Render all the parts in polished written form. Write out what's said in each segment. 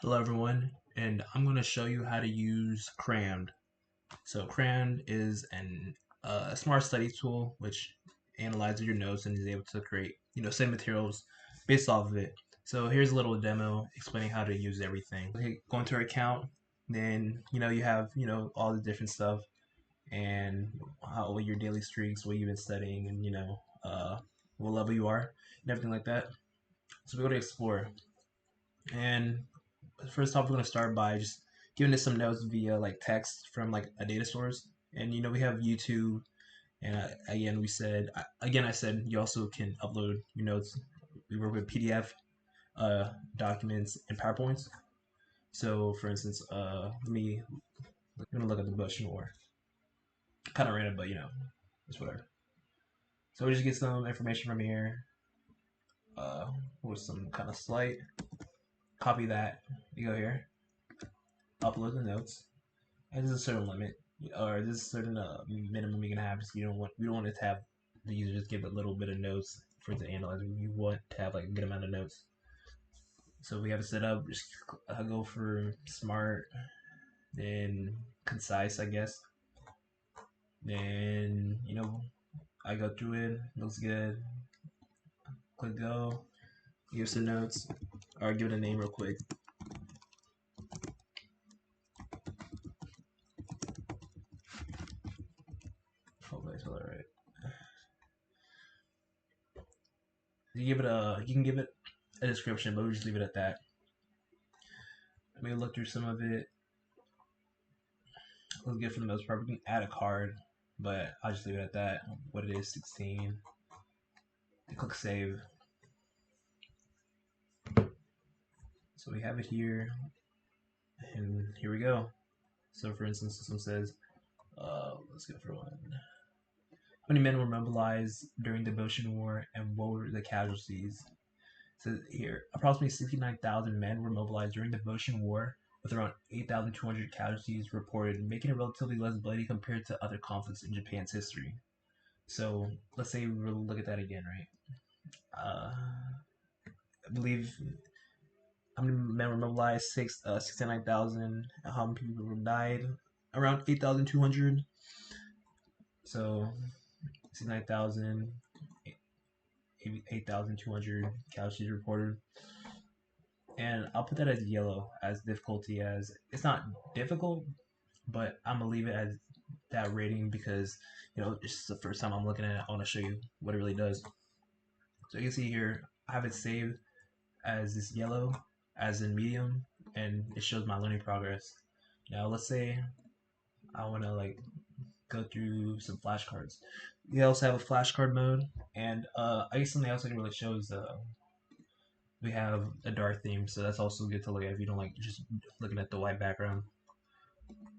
Hello everyone, and I'm going to show you how to use Cramd. So Cramd is a smart study tool which analyzes your notes and is able to create, same materials based off of it. So here's a little demo explaining how to use everything. Okay, go into our account, then you have all the different stuff and what your daily streaks, what you've been studying, and what level you are and everything like that. So we go to explore, and first off, we're gonna start by just giving it some notes via like text from like a data source. And we have YouTube, and again I said you also can upload your notes. We work with PDF documents and PowerPoints. So for instance, I'm gonna look at the Bush War. Kind of random, but it's whatever. So we just get some information from here, with some kind of slight. Copy that. You go here, upload the notes. And there's a certain limit, or there's a certain minimum you can have. Just we don't want it to have the user just give a little bit of notes for it to analyze. We want to have like a good amount of notes. So we have it set up. Just go for smart, then concise, I guess. Then I go through it. Looks good. Click go. Give some notes, or give it a name real quick. Hopefully I spell it right. You can give it a description, but we just leave it at that. Let me look through some of it. Looks good for the most part. We can add a card, but I'll just leave it at that. What it is, 16. Click save. So we have it here, and here we go. So for instance, this one says, let's go for one. How many men were mobilized during the Boshin War, and what were the casualties? So here, approximately 69,000 men were mobilized during the Boshin War, with around 8,200 casualties reported, making it relatively less bloody compared to other conflicts in Japan's history. So let's say we look at that again, right? I believe how many men were mobilized? 69,000. How many people died? Around 8,200. So 69,000, 8,200 casualties reported. And I'll put that as yellow, as difficulty, as it's not difficult, but I'm gonna leave it as that rating because it's the first time I'm looking at it. I want to show you what it really does. So you can see here I have it saved as this yellow, as in medium, and it shows my learning progress. Now let's say I want to like go through some flashcards. We also have a flashcard mode, and I guess something else I can really show is we have a dark theme, so that's also good to look at if you don't like just looking at the white background.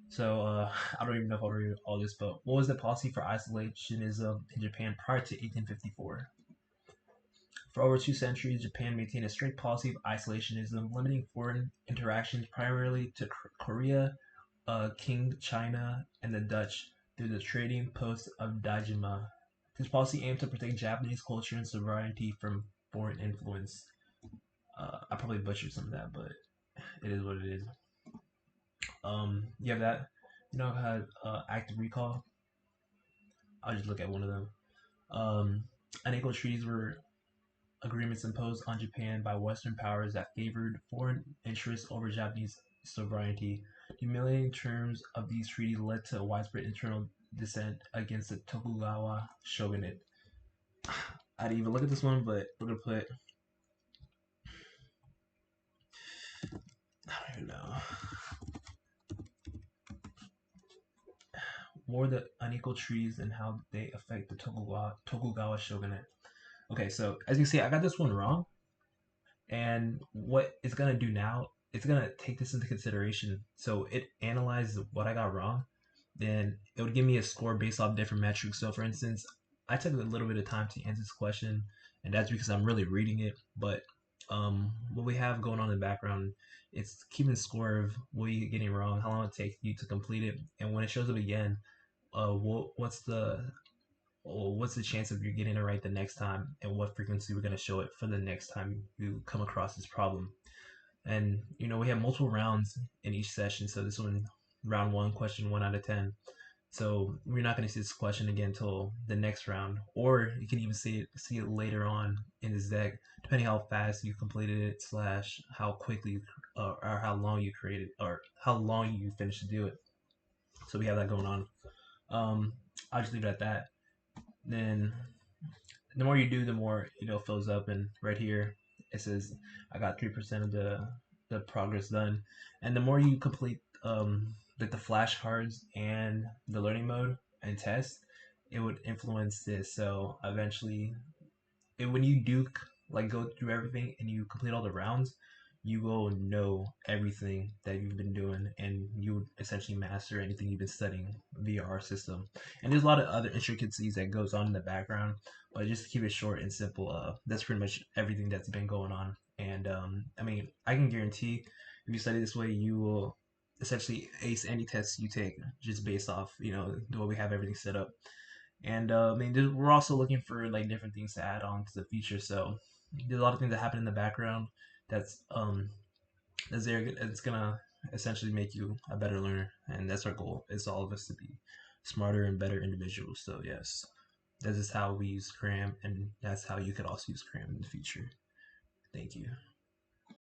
So I don't even know if I'll read all this, but what was the policy for isolationism in Japan prior to 1854? For over 2 centuries, Japan maintained a strict policy of isolationism, limiting foreign interactions primarily to Korea, King China, and the Dutch through the trading post of Dajima. This policy aimed to protect Japanese culture and sovereignty from foreign influence. I probably butchered some of that, but it is what it is. You have that. How active recall. I'll just look at one of them. Unequal treaties were agreements imposed on Japan by Western powers that favored foreign interests over Japanese sovereignty. The humiliating terms of these treaties led to widespread internal dissent against the Tokugawa shogunate. I didn't even look at this one, but we're gonna put. I don't even know. More the unequal treaties and how they affect the Tokugawa shogunate. Okay, so as you see, I got this one wrong. And what it's gonna do now, it's gonna take this into consideration. So it analyzes what I got wrong, then it would give me a score based off different metrics. So for instance, I took a little bit of time to answer this question, and that's because I'm really reading it. But what we have going on in the background, it's keeping score of what you're getting wrong, how long it takes you to complete it, and when it shows up again, what's the chance of you getting it right the next time, and what frequency we're going to show it for the next time you come across this problem. And we have multiple rounds in each session. So this one, round one, question 1 out of 10. So we're not going to see this question again until the next round, or you can even see it later on in this deck, depending how fast you completed it, slash how quickly or how long you created, or how long you finished to do it. So we have that going on. I'll just leave it at that. Then the more you do, the more fills up. And right here it says I got 3% of the progress done. And the more you complete like the flashcards and the learning mode and test, it would influence this. So eventually, when you do like go through everything and you complete all the rounds, you will know everything that you've been doing, and you would essentially master anything you've been studying via our system. And there's a lot of other intricacies that goes on in the background, but just to keep it short and simple, that's pretty much everything that's been going on. And I mean, I can guarantee if you study this way, you will essentially ace any test you take just based off the way we have everything set up. And I mean, we're also looking for like different things to add on to the feature. So there's a lot of things that happen in the background that's there. It's gonna essentially make you a better learner, and that's our goal. Is all of us to be smarter and better individuals. So yes, that is how we use Cram, and that's how you could also use Cram in the future. Thank you.